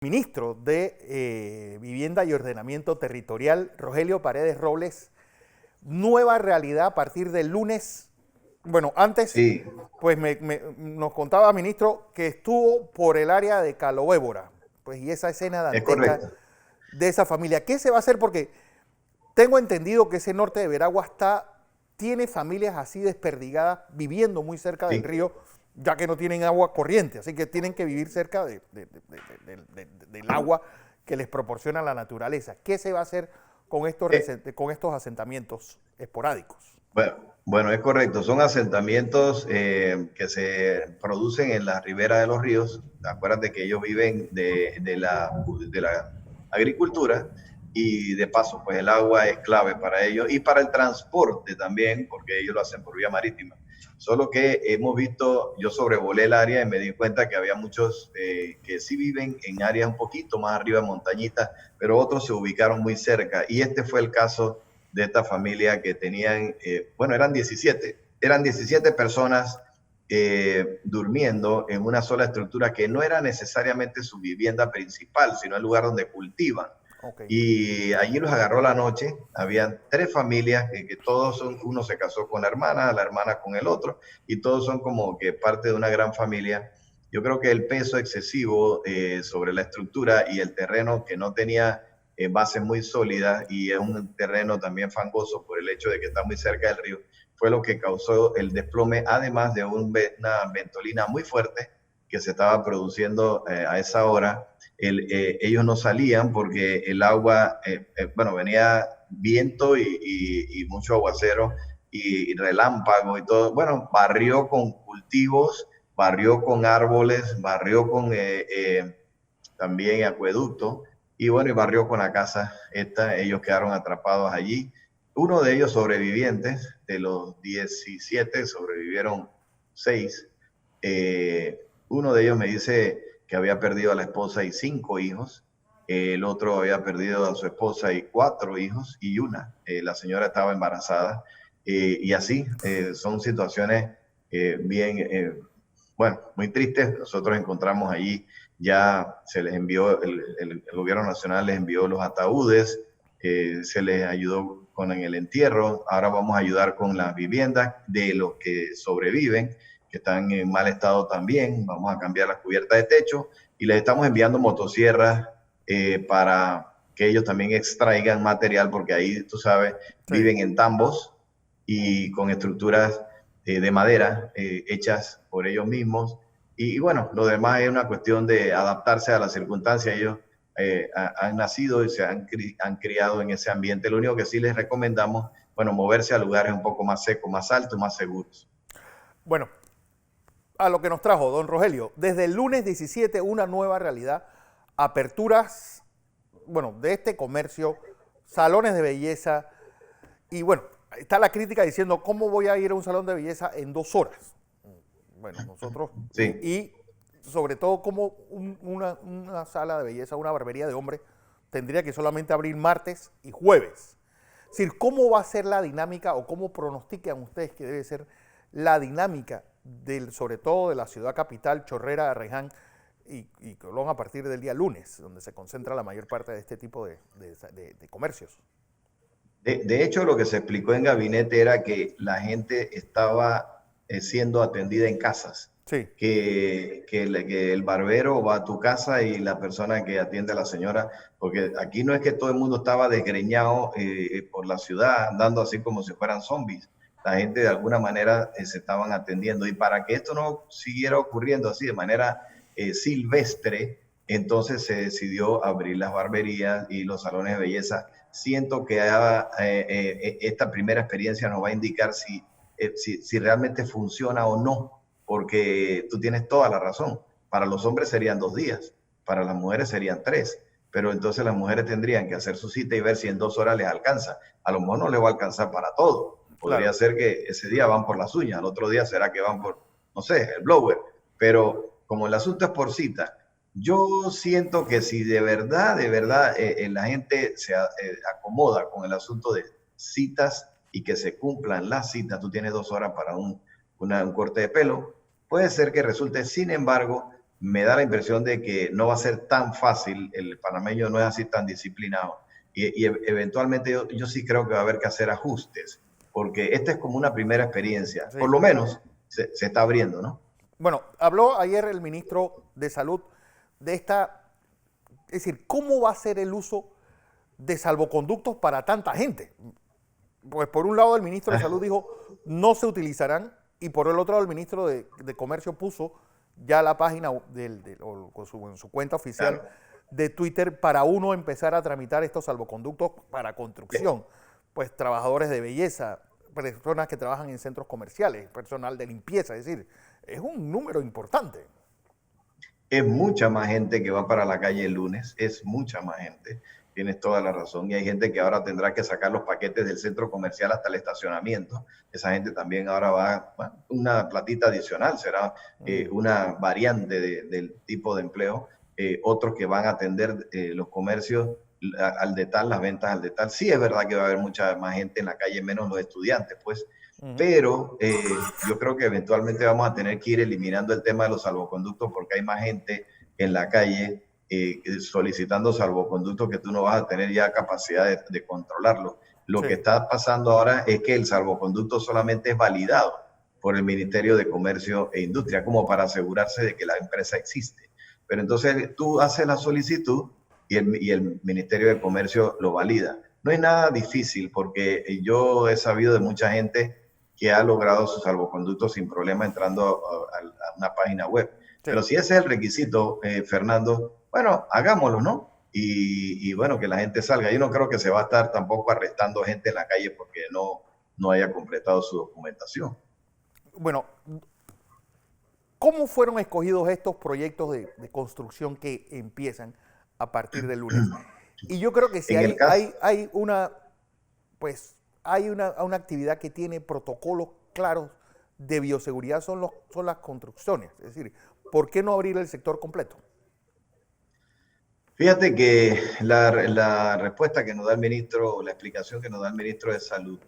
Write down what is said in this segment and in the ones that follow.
Ministro de Vivienda y Ordenamiento Territorial, Rogelio Paredes Robles, nueva realidad a partir del lunes. Bueno, antes, Sí, pues nos contaba, ministro, que estuvo por el área de Calobébora, pues y esa escena es dantesca correcto. de esa familia. ¿Qué se va a hacer? Porque tengo entendido que ese norte de Veragua tiene familias así desperdigadas, viviendo muy cerca del Sí. río, ya que no tienen agua corriente, así que tienen que vivir cerca del agua que les proporciona la naturaleza. ¿Qué se va a hacer Eh, con estos asentamientos esporádicos? bueno, es correcto. Son asentamientos que se producen en la ribera de los ríos. Acuérdate que ellos viven de la agricultura y de paso, pues el agua es clave para ellos y para el transporte también, porque ellos lo hacen por vía marítima. Solo que hemos visto, yo sobrevolé el área y me di cuenta que había muchos que sí viven en áreas un poquito más arriba, montañitas, pero otros se ubicaron muy cerca. Y este fue el caso de esta familia que tenían, bueno, eran 17 personas durmiendo en una sola estructura que no era necesariamente su vivienda principal, sino el lugar donde cultivan. Ok. Y allí los agarró la noche. Habían tres familias que todos son, uno se casó con la hermana con el otro, y todos son como que parte de una gran familia. Yo creo que el peso excesivo sobre la estructura y el terreno que no tenía bases muy sólidas y es un terreno también fangoso por el hecho de que está muy cerca del río, fue lo que causó el desplome, además de una ventolina muy fuerte que se estaba produciendo a esa hora. Ellos no salían porque el agua, bueno, venía viento y mucho aguacero y relámpago y todo. Bueno, barrió con cultivos, barrió con árboles, barrió con también acueducto y bueno, y barrió con la casa esta. Ellos quedaron atrapados allí. Uno de ellos sobrevivientes, de los 17 sobrevivieron 6. Uno de ellos me dice que había perdido a la esposa y 5 hijos. El otro había perdido a su esposa y 4 hijos y una. La señora estaba embarazada. Y así son situaciones bien, bueno, muy tristes. Nosotros encontramos allí, ya se les envió, el gobierno nacional les envió los ataúdes, se les ayudó con el entierro. Ahora vamos a ayudar con las viviendas de los que sobreviven, que están en mal estado también. Vamos a cambiar las cubiertas de techo y les estamos enviando motosierras para que ellos también extraigan material, porque ahí, tú sabes, Sí. viven en tambos y con estructuras de madera hechas por ellos mismos. Y bueno, lo demás es una cuestión de adaptarse a las circunstancias. Ellos han nacido y han criado en ese ambiente. Lo único que sí les recomendamos, bueno, moverse a lugares un poco más secos, más altos, más seguros. Bueno, a lo que nos trajo don Rogelio, desde el lunes 17 una nueva realidad, aperturas, bueno, de este comercio, salones de belleza, y bueno, está la crítica diciendo, ¿cómo voy a ir a un salón de belleza en 2 horas? Bueno, nosotros, Sí. y sobre todo como una sala de belleza, una barbería de hombre, tendría que solamente abrir martes y jueves. Es decir, ¿cómo va a ser la dinámica o cómo pronostican ustedes que debe ser la dinámica sobre todo de la ciudad capital, Chorrera, Arraiján y Colón a partir del día lunes, donde se concentra la mayor parte de este tipo de comercios? De hecho, lo que se explicó en gabinete era que la gente estaba siendo atendida en casas, Sí, que el barbero va a tu casa y la persona que atiende a la señora, porque aquí no es que todo el mundo estaba desgreñado por la ciudad, andando así como si fueran zombies. La gente de alguna manera se estaban atendiendo, y para que esto no siguiera ocurriendo así de manera silvestre, entonces se decidió abrir las barberías y los salones de belleza. Siento que esta primera experiencia nos va a indicar si realmente funciona o no, porque tú tienes toda la razón. Para los hombres serían 2 días, para las mujeres serían 3, pero entonces las mujeres tendrían que hacer su cita y ver si en 2 horas les alcanza. A lo mejor no les va a alcanzar para todo. Podría claro. ser que ese día van por las uñas, al otro día será que van por, no sé, el blower, pero como el asunto es por cita, yo siento que si de verdad la gente se acomoda con el asunto de citas y que se cumplan las citas, tú tienes 2 horas para un corte de pelo, puede ser que resulte. Sin embargo, me da la impresión de que no va a ser tan fácil, el panameño no es así tan disciplinado, y eventualmente yo sí creo que va a haber que hacer ajustes, porque esta es como una primera experiencia, Sí. por lo menos se está abriendo, ¿no? Bueno, habló ayer el ministro de Salud de esta, es decir, ¿cómo va a ser el uso de salvoconductos para tanta gente? Pues por un lado el ministro de Salud dijo no se utilizarán, y por el otro lado el ministro de Comercio puso ya la página en su cuenta oficial, claro, de Twitter, para uno empezar a tramitar estos salvoconductos para construcción, pues trabajadores de belleza, personas que trabajan en centros comerciales, personal de limpieza, es decir, es un número importante. Es mucha más gente que va para la calle el lunes, es mucha más gente, tienes toda la razón, y hay gente que ahora tendrá que sacar los paquetes del centro comercial hasta el estacionamiento. Esa gente también ahora va, bueno, una platita adicional, será una variante del tipo de empleo. Otros que van a atender los comercios al detal, las ventas al detal. Sí, es verdad que va a haber mucha más gente en la calle, menos los estudiantes, pues. Pero yo creo que eventualmente vamos a tener que ir eliminando el tema de los salvoconductos, porque hay más gente en la calle solicitando salvoconductos que tú no vas a tener ya capacidad de controlarlo. Lo que está pasando ahora es que el salvoconducto solamente es validado por el Ministerio de Comercio e Industria, como para asegurarse de que la empresa existe. Pero entonces tú haces la solicitud y el Ministerio de Comercio lo valida. No es nada difícil, porque yo he sabido de mucha gente que ha logrado sus salvoconductos sin problema entrando a una página web. Sí. Pero si ese es el requisito, Fernando, bueno, hagámoslo, ¿no? Y bueno, que la gente salga. Yo no creo que se va a estar tampoco arrestando gente en la calle porque no haya completado su documentación. Bueno, ¿cómo fueron escogidos estos proyectos de construcción que empiezan a partir del lunes? Y yo creo que si hay una, pues, hay una actividad que tiene protocolos claros de bioseguridad, son las construcciones. Es decir, ¿por qué no abrir el sector completo? Fíjate que la respuesta que nos da el ministro, la explicación que nos da el ministro de Salud,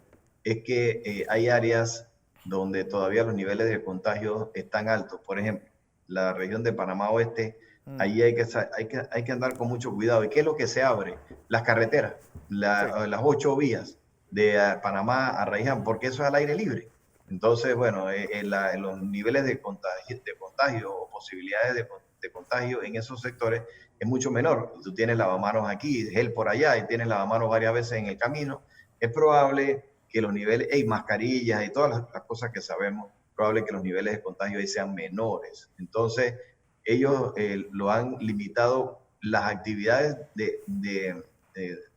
es que hay áreas donde todavía los niveles de contagio están altos. Por ejemplo, la región de Panamá Oeste, allí hay que andar con mucho cuidado. ¿Y qué es lo que se abre? Las carreteras, las 8 vías de Panamá a Raiján, porque eso es al aire libre. Entonces, bueno, en los niveles de contagio o posibilidades de contagio en esos sectores es mucho menor. Tú tienes lavamanos aquí, gel por allá, y tienes lavamanos varias veces en el camino. Es probable que los niveles, mascarillas y todas las cosas que sabemos, probable que los niveles de contagio ahí sean menores. Entonces, ellos lo han limitado las actividades de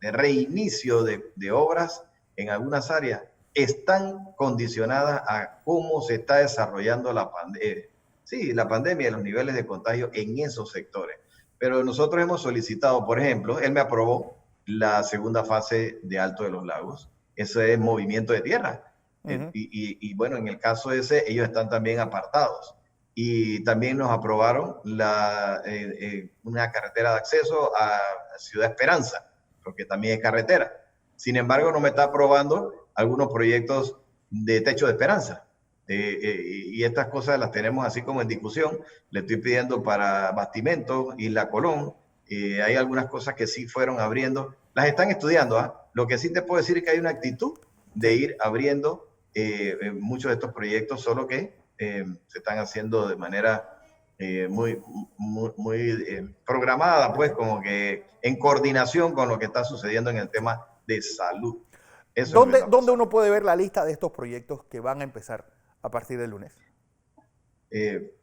reinicio de obras en algunas áreas están condicionadas a cómo se está desarrollando la pandemia. Sí, la pandemia y los niveles de contagio en esos sectores. Pero nosotros hemos solicitado, por ejemplo, él me aprobó la segunda fase de Alto de los Lagos. Ese es movimiento de tierra. Y bueno, en el caso ese, ellos están también apartados. Y también nos aprobaron una carretera de acceso a Ciudad Esperanza, porque también es carretera. Sin embargo, no me está aprobando algunos proyectos de techo de esperanza. Y estas cosas las tenemos así como en discusión. Le estoy pidiendo para Bastimento, Isla Colón. Hay algunas cosas que sí fueron abriendo. Las están estudiando. Lo que sí te puedo decir es que hay una actitud de ir abriendo muchos de estos proyectos, solo que se están haciendo de manera muy programada, pues como que en coordinación con lo que está sucediendo en el tema de salud. ¿Dónde uno puede ver la lista de estos proyectos que van a empezar a partir del lunes?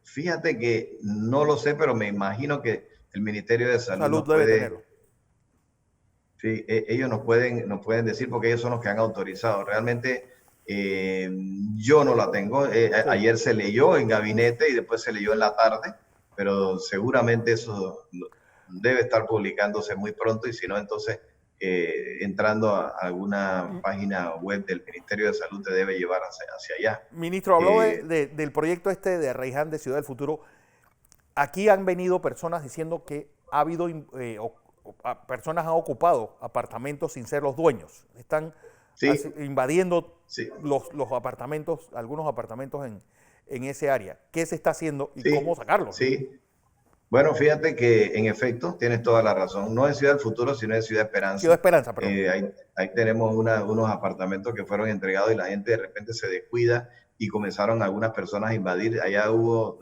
Fíjate que no lo sé, pero me imagino que el Ministerio de Salud debe tenerlo. Sí, ellos nos pueden decir, porque ellos son los que han autorizado. Realmente yo no la tengo. Sí. Ayer se leyó en gabinete y después se leyó en la tarde, pero seguramente eso debe estar publicándose muy pronto, y si no, entonces entrando a alguna página web del Ministerio de Salud te debe llevar hacia allá. Ministro, habló del proyecto de Raiján de Ciudad del Futuro. Aquí han venido personas diciendo que ha habido personas han ocupado apartamentos sin ser los dueños. Están invadiendo los apartamentos, algunos apartamentos en ese área. ¿Qué se está haciendo y cómo sacarlos? Sí. Bueno, fíjate que en efecto tienes toda la razón. No es Ciudad del Futuro, sino es Ciudad Ciudad Esperanza. Esperanza, perdón. Ahí tenemos unos apartamentos que fueron entregados y la gente de repente se descuida y comenzaron algunas personas a invadir. Allá hubo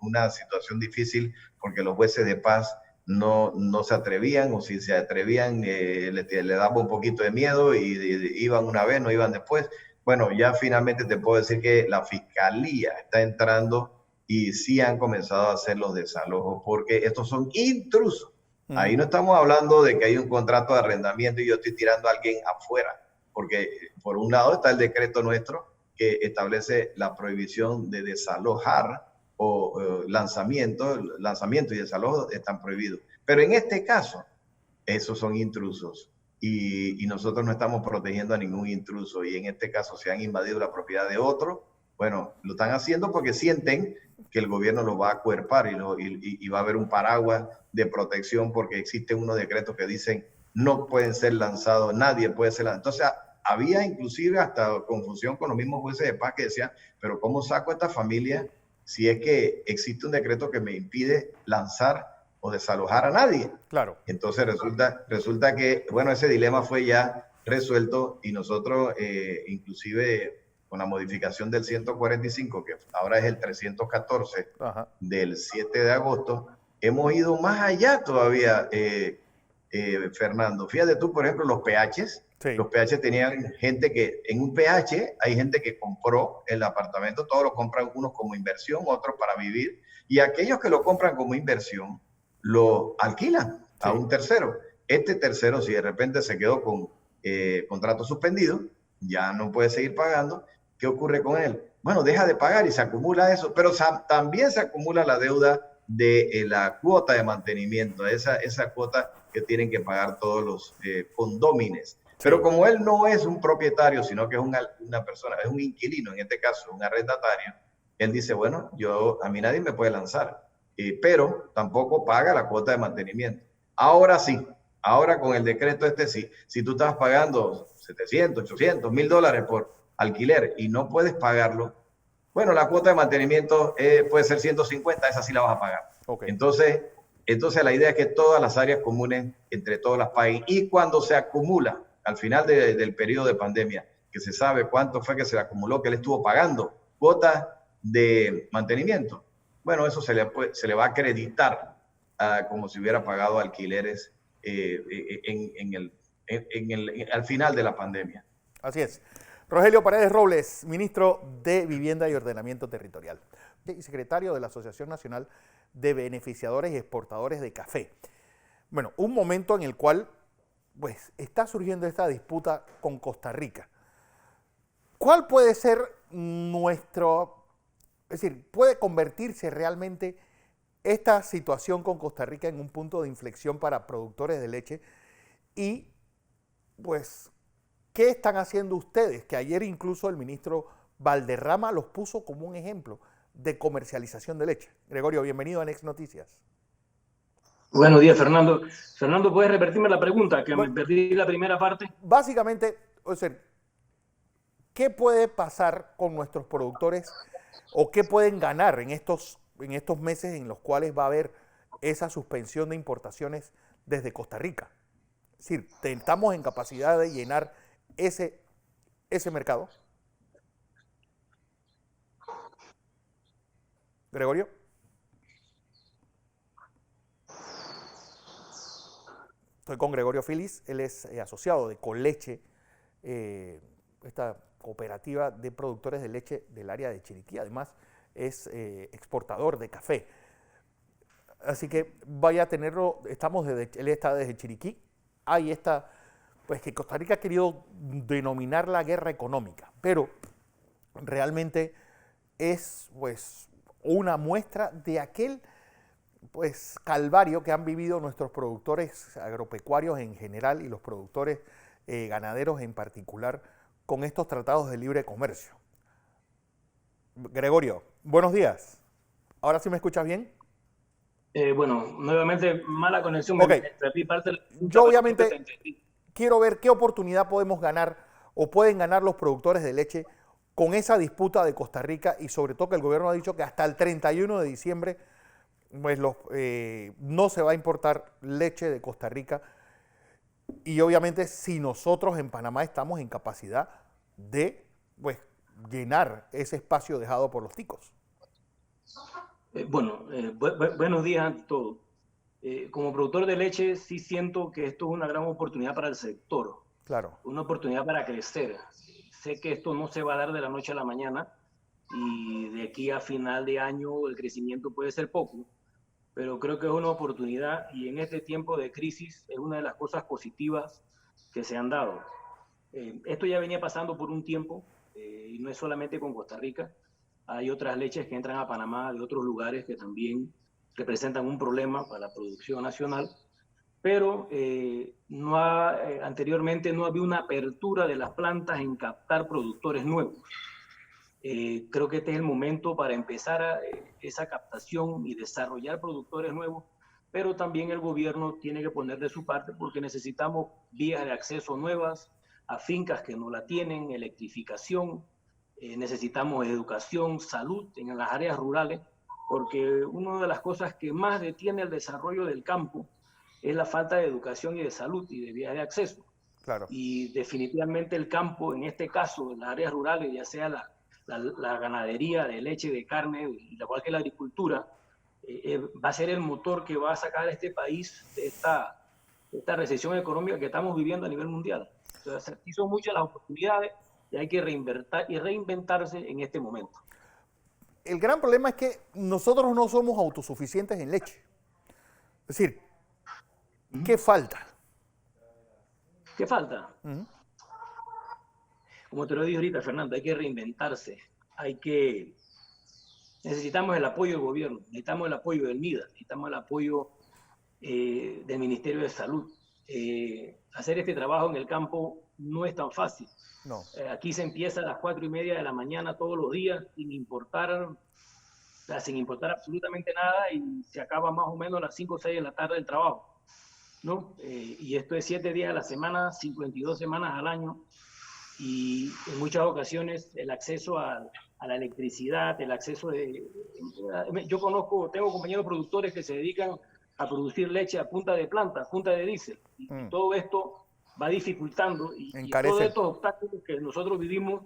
una situación difícil porque los jueces de paz no se atrevían, o si se atrevían le daba un poquito de miedo y iban una vez, no iban después. Bueno, ya finalmente te puedo decir que la fiscalía está entrando y sí han comenzado a hacer los desalojos porque estos son intrusos. Ahí no estamos hablando de que hay un contrato de arrendamiento y yo estoy tirando a alguien afuera, porque por un lado está el decreto nuestro que establece la prohibición de desalojar o lanzamiento y desalojo están prohibidos. Pero en este caso, esos son intrusos y nosotros no estamos protegiendo a ningún intruso y en este caso se han invadido la propiedad de otro. Bueno, lo están haciendo porque sienten que el gobierno lo va a acuerpar y va a haber un paraguas de protección porque existen unos decretos que dicen no pueden ser lanzados, nadie puede ser lanzado. Entonces, había inclusive hasta confusión con los mismos jueces de paz que decían, pero ¿cómo saco a esta familia si es que existe un decreto que me impide lanzar o desalojar a nadie? Claro. Entonces resulta que, bueno, ese dilema fue ya resuelto y nosotros inclusive con la modificación del 145, que ahora es el 314 Ajá. del 7 de agosto, hemos ido más allá todavía, Fernando. Fíjate tú, por ejemplo, los PHs. Sí. Los PH tenían gente que, en un PH hay gente que compró el apartamento, todos lo compran unos como inversión, otros para vivir, y aquellos que lo compran como inversión, lo alquilan a un tercero. Este tercero, si de repente se quedó con contrato suspendido, ya no puede seguir pagando. ¿Qué ocurre con él? Bueno, deja de pagar y se acumula eso, pero también se acumula la deuda de la cuota de mantenimiento, esa cuota que tienen que pagar todos los condómines. Pero como él no es un propietario, sino que es una persona, es un inquilino, en este caso, un arrendatario, él dice, bueno, a mí nadie me puede lanzar, pero tampoco paga la cuota de mantenimiento. Ahora sí, ahora con el decreto sí, si tú estás pagando 700, 800, $1,000 por alquiler y no puedes pagarlo, bueno, la cuota de mantenimiento puede ser 150, esa sí la vas a pagar. Okay. Entonces la idea es que todas las áreas comunes, entre todas las paguen, y cuando se acumula, al final del periodo de pandemia, que se sabe cuánto fue que se acumuló, que él estuvo pagando cuotas de mantenimiento, bueno, eso se le va a acreditar como si hubiera pagado alquileres al final de la pandemia. Así es. Rogelio Paredes Robles, ministro de Vivienda y Ordenamiento Territorial y secretario de la Asociación Nacional de Beneficiadores y Exportadores de Café. Bueno, un momento en el cual pues, está surgiendo esta disputa con Costa Rica. ¿Cuál puede ser es decir, puede convertirse realmente esta situación con Costa Rica en un punto de inflexión para productores de leche? Y pues, ¿qué están haciendo ustedes? Que ayer incluso el ministro Valderrama los puso como un ejemplo de comercialización de leche. Gregorio, bienvenido a Next Noticias. Buenos días, Fernando. Fernando, ¿puedes repetirme la pregunta? Que me perdí la primera parte. Básicamente, o sea, ¿qué puede pasar con nuestros productores o qué pueden ganar en estos meses en los cuales va a haber esa suspensión de importaciones desde Costa Rica? Es decir, ¿estamos en capacidad de llenar ese mercado? Gregorio. Estoy con Gregorio Filis, él es asociado de Coleche, esta cooperativa de productores de leche del área de Chiriquí. Además, es exportador de café. Así que vaya a tenerlo, él está desde Chiriquí. Ahí está, pues que Costa Rica ha querido denominar la guerra económica, pero realmente es pues una muestra de aquel pues calvario que han vivido nuestros productores agropecuarios en general y los productores ganaderos en particular con estos tratados de libre comercio. Gregorio, buenos días. ¿Ahora sí me escuchas bien? Bueno, nuevamente mala conexión. Okay. Yo obviamente quiero ver qué oportunidad podemos ganar o pueden ganar los productores de leche con esa disputa de Costa Rica y sobre todo que el gobierno ha dicho que hasta el 31 de diciembre pues no se va a importar leche de Costa Rica y obviamente si nosotros en Panamá estamos en capacidad de pues, llenar ese espacio dejado por los ticos. Buenos días ante todo. Como productor de leche sí siento que esto es una gran oportunidad para el sector. Claro. Una oportunidad para crecer. Sé que esto no se va a dar de la noche a la mañana y de aquí a final de año el crecimiento puede ser poco, pero creo que es una oportunidad y en este tiempo de crisis es una de las cosas positivas que se han dado. Esto ya venía pasando por un tiempo y no es solamente con Costa Rica. Hay otras leches que entran a Panamá de otros lugares que también representan un problema para la producción nacional, pero anteriormente no había una apertura de las plantas en captar productores nuevos. Creo que este es el momento para empezar esa captación y desarrollar productores nuevos, pero también el gobierno tiene que poner de su parte porque necesitamos vías de acceso nuevas a fincas que no la tienen, electrificación, necesitamos educación, salud en las áreas rurales, porque una de las cosas que más detiene el desarrollo del campo es la falta de educación y de salud y de vías de acceso. Claro. Y definitivamente el campo, en este caso, en las áreas rurales, ya sea la ganadería de leche, de carne, igual que la agricultura, va a ser el motor que va a sacar a este país de esta recesión económica que estamos viviendo a nivel mundial. Entonces, aquí son muchas las oportunidades y hay que reinventarse en este momento. El gran problema es que nosotros no somos autosuficientes en leche. Es decir, ¿qué falta? ¿Qué falta? Como te lo dije ahorita, Fernando, hay que reinventarse. Necesitamos el apoyo del gobierno, necesitamos el apoyo del MIDA, necesitamos el apoyo del Ministerio de Salud. Hacer este trabajo en el campo no es tan fácil. No. Aquí se empieza a las 4:30 de la mañana todos los días sin importar absolutamente nada y se acaba más o menos a las 5 o 6 de la tarde el trabajo, ¿no? Y esto es 7 días a la semana, 52 semanas al año y en muchas ocasiones el acceso a la electricidad, el acceso tengo compañeros productores que se dedican a producir leche a punta de planta, a punta de diésel. Y todo esto va dificultando y todos estos obstáculos que nosotros vivimos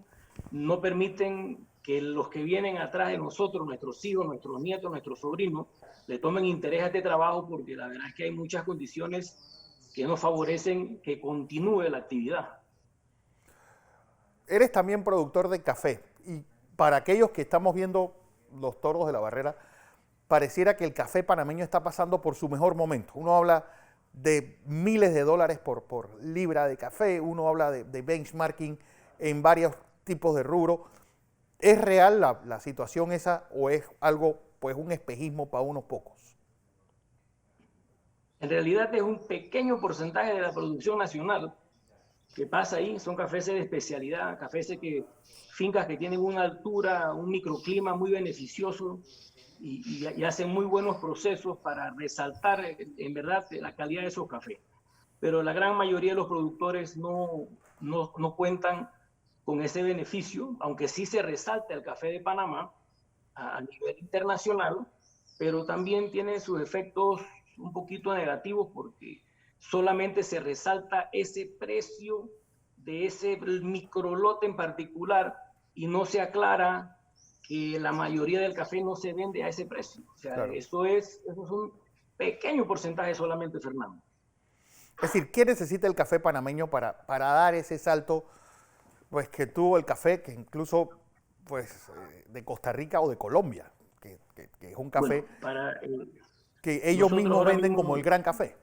no permiten que los que vienen atrás de nosotros, nuestros hijos, nuestros nietos, nuestros sobrinos, le tomen interés a este trabajo porque la verdad es que hay muchas condiciones que nos favorecen que continúe la actividad. Eres también productor de café y para aquellos que estamos viendo los toros de la barrera, pareciera que el café panameño está pasando por su mejor momento. Uno habla de miles de dólares por libra de café, uno habla de benchmarking en varios tipos de rubro. ¿Es real la situación esa o es algo, pues un espejismo para unos pocos? En realidad es un pequeño porcentaje de la producción nacional que pasa ahí. Son cafés de especialidad, fincas que tienen una altura, un microclima muy beneficioso y hacen muy buenos procesos para resaltar en verdad la calidad de esos cafés. Pero la gran mayoría de los productores no cuentan con ese beneficio, aunque sí se resalta el café de Panamá a nivel internacional, pero también tiene sus efectos un poquito negativos porque solamente se resalta ese precio de ese microlote en particular y no se aclara que la mayoría del café no se vende a ese precio. O sea, claro. Eso es un pequeño porcentaje solamente, Fernando. Es decir, ¿qué necesita el café panameño para dar ese salto pues, que tuvo el café, que incluso pues, de Costa Rica o de Colombia, que es un café que ellos mismos venden como el gran café?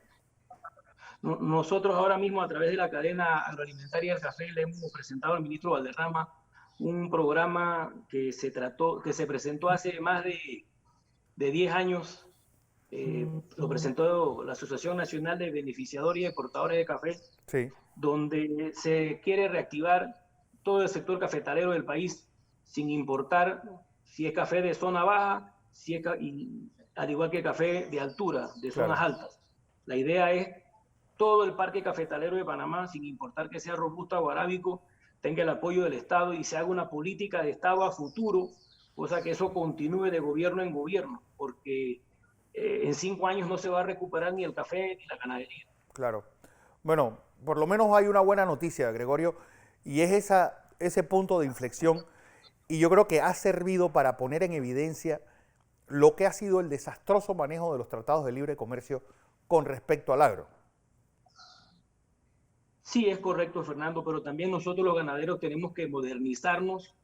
Nosotros ahora mismo a través de la cadena agroalimentaria del café le hemos presentado al ministro Valderrama un programa que se presentó hace más de 10 años. Lo presentó la Asociación Nacional de Beneficiadores y Exportadores de Café, sí, donde se quiere reactivar todo el sector cafetalero del país, sin importar si es café de zona baja, al igual que café de altura, de zonas altas. La idea es todo el parque cafetalero de Panamá, sin importar que sea robusta o arábico, tenga el apoyo del Estado y se haga una política de Estado a futuro, cosa que eso continúe de gobierno en gobierno, porque en 5 años no se va a recuperar ni el café ni la ganadería. Claro. Bueno, por lo menos hay una buena noticia, Gregorio, y es ese punto de inflexión, y yo creo que ha servido para poner en evidencia lo que ha sido el desastroso manejo de los tratados de libre comercio con respecto al agro. Sí, es correcto, Fernando, pero también nosotros los ganaderos tenemos que modernizarnos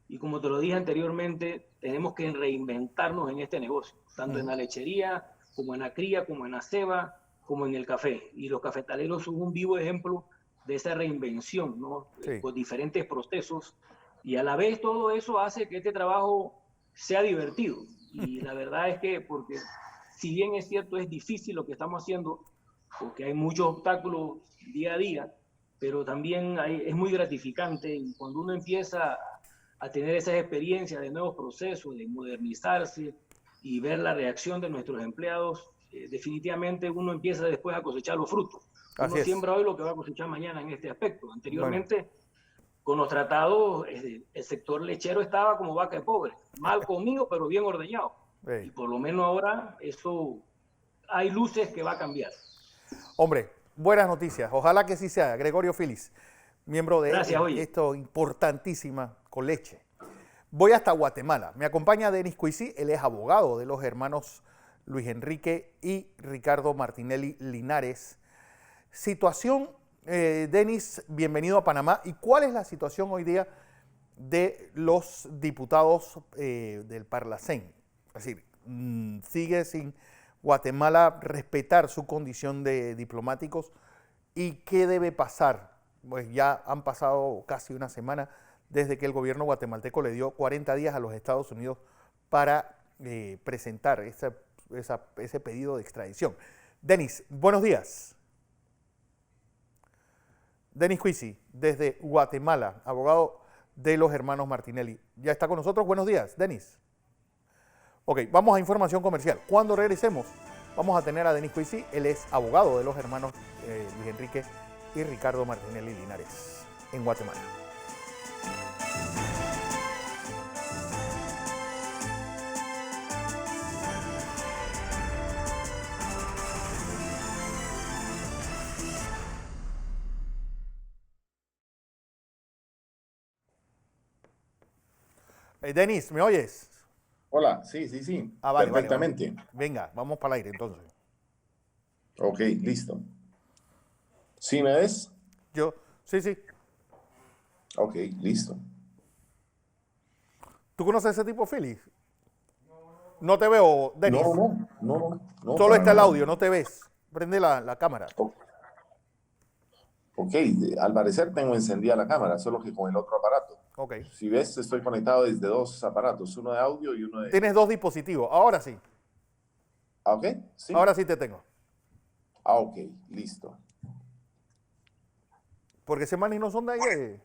y, como te lo dije anteriormente, tenemos que reinventarnos en este negocio, tanto en la lechería, como en la cría, como en la ceba, como en el café. Y los cafetaleros son un vivo ejemplo de esa reinvención, ¿no? Sí. Con diferentes procesos. Y a la vez todo eso hace que este trabajo sea divertido. Y la verdad es que, porque si bien es cierto, es difícil lo que estamos haciendo, porque hay muchos obstáculos día a día, pero también es muy gratificante, y cuando uno empieza a tener esas experiencias de nuevos procesos, de modernizarse y ver la reacción de nuestros empleados, definitivamente uno empieza después a cosechar los frutos. Uno siembra hoy lo que va a cosechar mañana en este aspecto. Anteriormente, con los tratados, el sector lechero estaba como vaca de pobre, mal comido, pero bien ordeñado. Y por lo menos ahora eso hay luces que va a cambiar. Hombre, buenas noticias. Ojalá que sí sea. Gregorio Filis, miembro de esto importantísima Coleche. Voy hasta Guatemala. Me acompaña Denis Cuisí, él es abogado de los hermanos Luis Enrique y Ricardo Martinelli Linares. Situación, Denis, bienvenido a Panamá. ¿Y cuál es la situación hoy día de los diputados del Parlacén? Es decir, sigue sin Guatemala respetar su condición de diplomáticos, y qué debe pasar. Pues ya han pasado casi una semana desde que el gobierno guatemalteco le dio 40 días a los Estados Unidos para presentar ese pedido de extradición. Denis, buenos días. Denis Cuisí, desde Guatemala, abogado de los hermanos Martinelli. ¿Ya está con nosotros? Buenos días, Denis. Ok, vamos a información comercial. Cuando regresemos, vamos a tener a Denis Cuisí. Él es abogado de los hermanos Luis Enrique y Ricardo Martinelli Linares en Guatemala. Denis, ¿me oyes? Hola, sí. Vale, perfectamente. Vale. Venga, vamos para el aire entonces. Ok, listo. ¿Sí me ves? Sí. Ok, listo. ¿Tú conoces ese tipo, Félix? No te veo, Denis. No. Solo está el audio, no te ves. Prende la cámara. Ok, al parecer tengo encendida la cámara, solo que con el otro aparato. Ok. Si ves, estoy conectado desde 2 aparatos, uno de audio y uno de... Tienes 2 dispositivos, ahora sí. Ok, sí. Ahora sí te tengo. Ok, listo. Porque ese maní no son de ahí.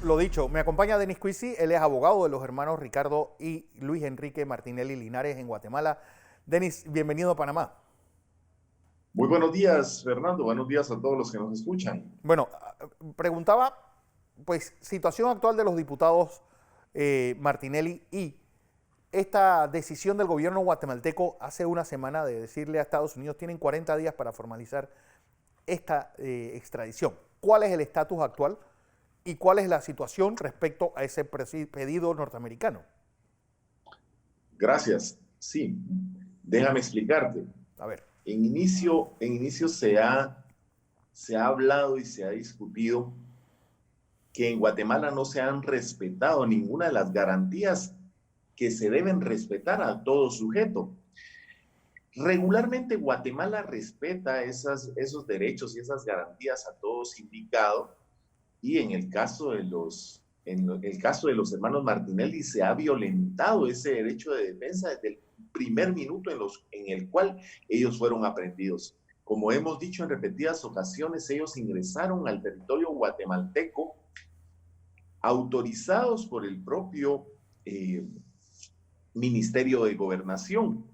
Lo dicho, me acompaña Denis Cuisí, él es abogado de los hermanos Ricardo y Luis Enrique Martinelli Linares en Guatemala. Denis, bienvenido a Panamá. Muy buenos días, Fernando. Buenos días a todos los que nos escuchan. Bueno, preguntaba, pues, situación actual de los diputados Martinelli y esta decisión del gobierno guatemalteco hace una semana de decirle a Estados Unidos tienen 40 días para formalizar esta extradición. ¿Cuál es el estatus actual y cuál es la situación respecto a ese pedido norteamericano? Gracias. Sí, déjame explicarte. A ver. En inicio se ha hablado y se ha discutido que en Guatemala no se han respetado ninguna de las garantías que se deben respetar a todo sujeto. Regularmente Guatemala respeta esos derechos y esas garantías a todo sindicado, y en el caso de los hermanos Martinelli se ha violentado ese derecho de defensa desde el primer minuto en el cual ellos fueron aprehendidos. Como hemos dicho en repetidas ocasiones, ellos ingresaron al territorio guatemalteco autorizados por el propio Ministerio de Gobernación,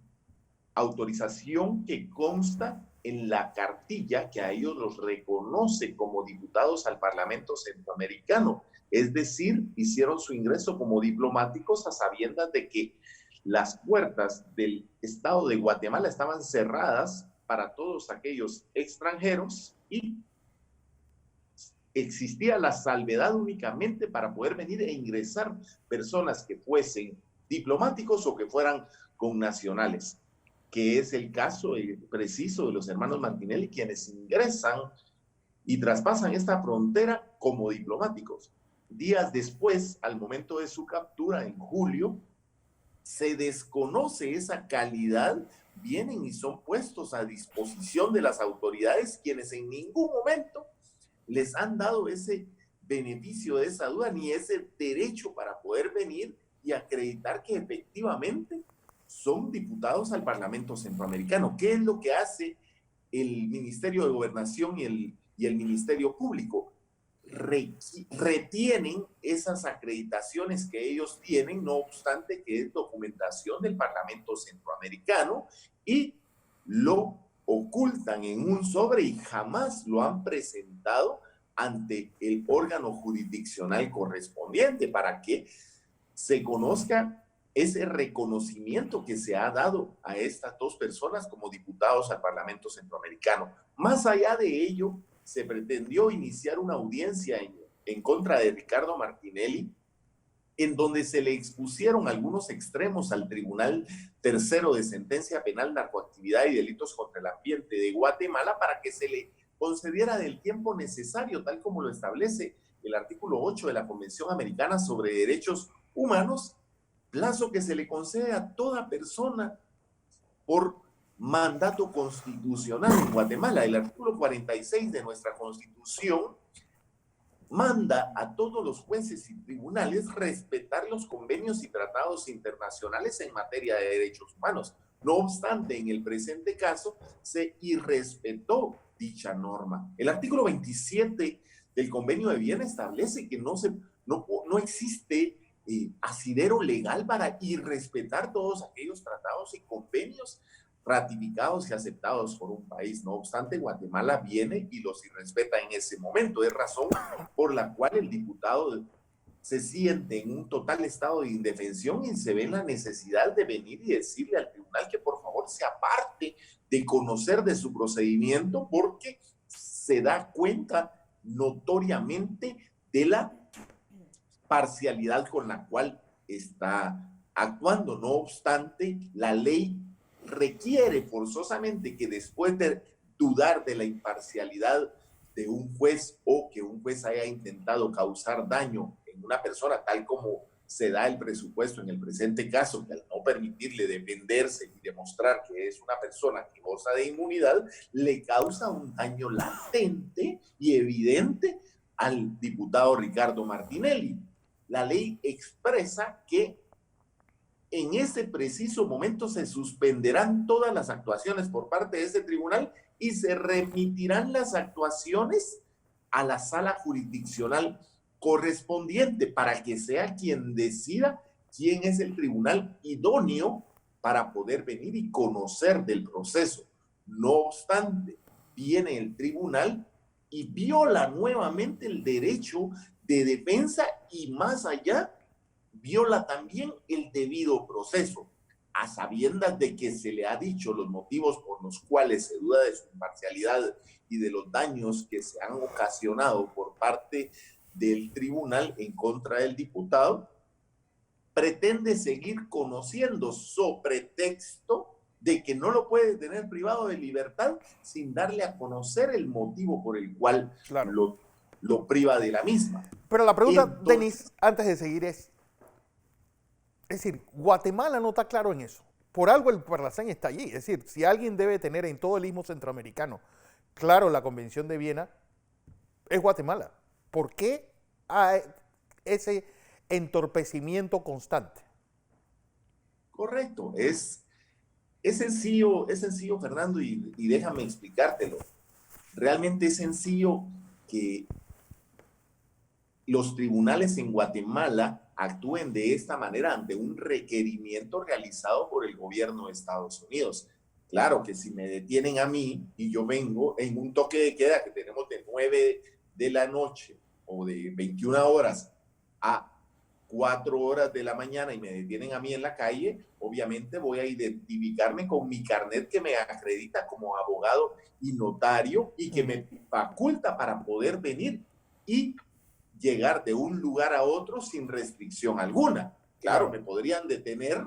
autorización que consta en la cartilla que a ellos los reconoce como diputados al Parlamento Centroamericano. Es decir, hicieron su ingreso como diplomáticos a sabiendas de que las puertas del Estado de Guatemala estaban cerradas para todos aquellos extranjeros y existía la salvedad únicamente para poder venir e ingresar personas que fuesen diplomáticos o que fueran connacionales, que es el caso preciso de los hermanos Martinelli, quienes ingresan y traspasan esta frontera como diplomáticos. Días después, al momento de su captura, en julio, se desconoce esa calidad, vienen y son puestos a disposición de las autoridades, quienes en ningún momento les han dado ese beneficio de esa duda, ni ese derecho para poder venir y acreditar que efectivamente son diputados al Parlamento Centroamericano. ¿Qué es lo que hace el Ministerio de Gobernación y el Ministerio Público? Retienen esas acreditaciones que ellos tienen, no obstante que es documentación del Parlamento Centroamericano, y lo ocultan en un sobre y jamás lo han presentado ante el órgano jurisdiccional correspondiente para que se conozca ese reconocimiento que se ha dado a estas dos personas como diputados al Parlamento Centroamericano. Más allá de ello, se pretendió iniciar una audiencia en contra de Ricardo Martinelli, en donde se le expusieron algunos extremos al Tribunal Tercero de Sentencia Penal, Narcoactividad y Delitos contra el Ambiente de Guatemala para que se le concediera del tiempo necesario, tal como lo establece el artículo 8 de la Convención Americana sobre Derechos Humanos, plazo que se le concede a toda persona por mandato constitucional en Guatemala. El artículo 46 de nuestra Constitución manda a todos los jueces y tribunales respetar los convenios y tratados internacionales en materia de derechos humanos. No obstante, en el presente caso, se irrespetó dicha norma. El artículo 27 del Convenio de Viena establece que no existe asidero legal para irrespetar todos aquellos tratados y convenios ratificados y aceptados por un país. No obstante, Guatemala viene y los irrespeta en ese momento. Es razón por la cual el diputado se siente en un total estado de indefensión y se ve la necesidad de venir y decirle al tribunal que por favor se aparte de conocer de su procedimiento, porque se da cuenta notoriamente de la parcialidad con la cual está actuando. No obstante, la ley requiere forzosamente que después de dudar de la imparcialidad de un juez o que un juez haya intentado causar daño en una persona, tal como se da el presupuesto en el presente caso, que al no permitirle defenderse y demostrar que es una persona que goza de inmunidad, le causa un daño latente y evidente al diputado Ricardo Martinelli. La ley expresa que en ese preciso momento se suspenderán todas las actuaciones por parte de ese tribunal y se remitirán las actuaciones a la sala jurisdiccional correspondiente para que sea quien decida quién es el tribunal idóneo para poder venir y conocer del proceso. No obstante, viene el tribunal y viola nuevamente el derecho de defensa y más allá viola también el debido proceso, a sabiendas de que se le ha dicho los motivos por los cuales se duda de su imparcialidad y de los daños que se han ocasionado por parte del tribunal en contra del diputado, pretende seguir conociendo sobre pretexto de que no lo puede tener privado de libertad sin darle a conocer el motivo por el cual lo priva de la misma. Pero la pregunta, Denis, antes de seguir es decir, Guatemala no está claro en eso. Por algo el Parlacén está allí. Es decir, si alguien debe tener en todo el Istmo Centroamericano claro la Convención de Viena, es Guatemala. ¿Por qué hay ese entorpecimiento constante? Correcto, es sencillo, Fernando, y déjame explicártelo. Realmente es sencillo que los tribunales en Guatemala actúen de esta manera ante un requerimiento realizado por el gobierno de Estados Unidos. Claro que si me detienen a mí y yo vengo en un toque de queda que tenemos de 9 de la noche o de 21 horas a 4 horas de la mañana y me detienen a mí en la calle, obviamente voy a identificarme con mi carnet que me acredita como abogado y notario y que me faculta para poder venir y llegar de un lugar a otro sin restricción alguna. Claro, me podrían detener,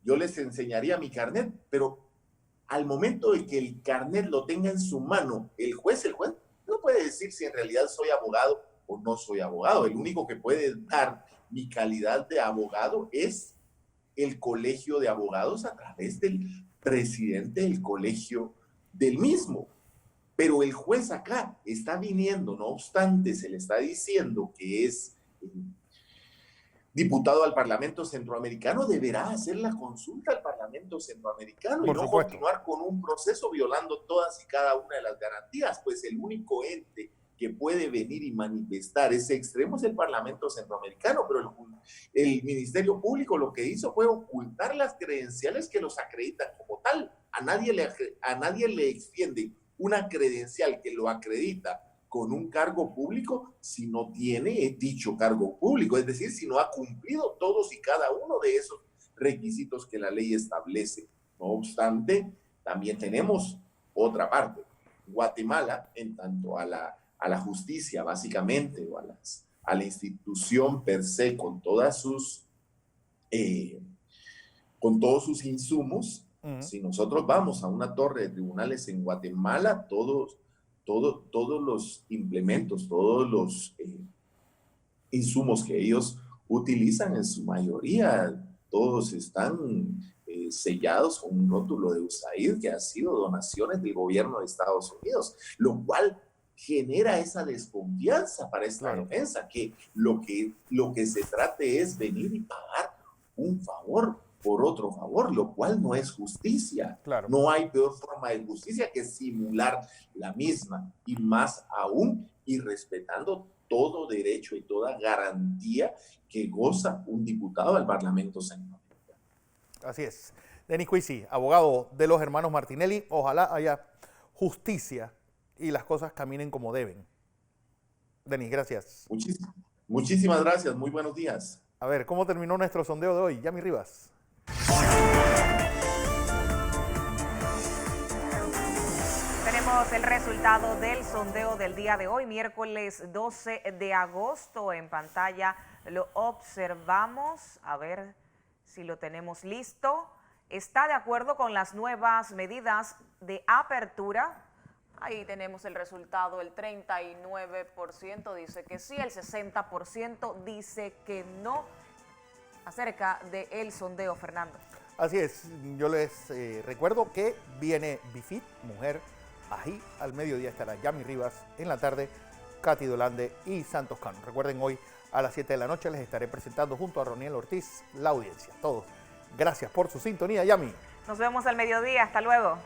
yo les enseñaría mi carnet, pero al momento de que el carnet lo tenga en su mano, el juez no puede decir si en realidad soy abogado o no soy abogado. El único que puede dar mi calidad de abogado es el colegio de abogados a través del presidente del colegio del mismo. Pero el juez acá está viniendo, no obstante, se le está diciendo que es diputado al Parlamento Centroamericano, deberá hacer la consulta al Parlamento Centroamericano y no continuar con un proceso violando todas y cada una de las garantías, pues el único ente que puede venir y manifestar ese extremo es el Parlamento Centroamericano, pero el Ministerio Público lo que hizo fue ocultar las credenciales que los acreditan como tal. A nadie le extiende una credencial que lo acredita con un cargo público si no tiene dicho cargo público, es decir, si no ha cumplido todos y cada uno de esos requisitos que la ley establece. No obstante, también tenemos otra parte. Guatemala, en tanto a la justicia, básicamente, o a la institución per se, con todos sus insumos, si nosotros vamos a una torre de tribunales en Guatemala, todos los implementos, todos los insumos que ellos utilizan, en su mayoría, todos están sellados con un rótulo de USAID que ha sido donaciones del gobierno de Estados Unidos, lo cual genera esa desconfianza para esta defensa, que lo que se trate es venir y pagar un favor por otro favor, lo cual no es justicia. No hay peor forma de justicia que simular la misma, y más aún irrespetando todo derecho y toda garantía que goza un diputado al Parlamento Centroamericano. Así es. Denis Cuisi, abogado de los hermanos Martinelli, ojalá haya justicia y las cosas caminen como deben. Denis, gracias. Muchísimas gracias, muy buenos días. A ver, ¿cómo terminó nuestro sondeo de hoy? Yami Rivas. Tenemos el resultado del sondeo del día de hoy, miércoles 12 de agosto. En pantalla lo observamos. A ver si lo tenemos listo. ¿Está de acuerdo con las nuevas medidas de apertura? Ahí tenemos el resultado, el 39% dice que sí, el 60% dice que no, acerca del sondeo, Fernando. Así es, yo les recuerdo que viene Bifit, mujer, ají, al mediodía estará Yami Rivas, en la tarde Katy Dolande y Santos Cano. Recuerden, hoy a las 7 de la noche les estaré presentando junto a Roniel Ortiz la audiencia. Todos, gracias por su sintonía, Yami. Nos vemos al mediodía, hasta luego.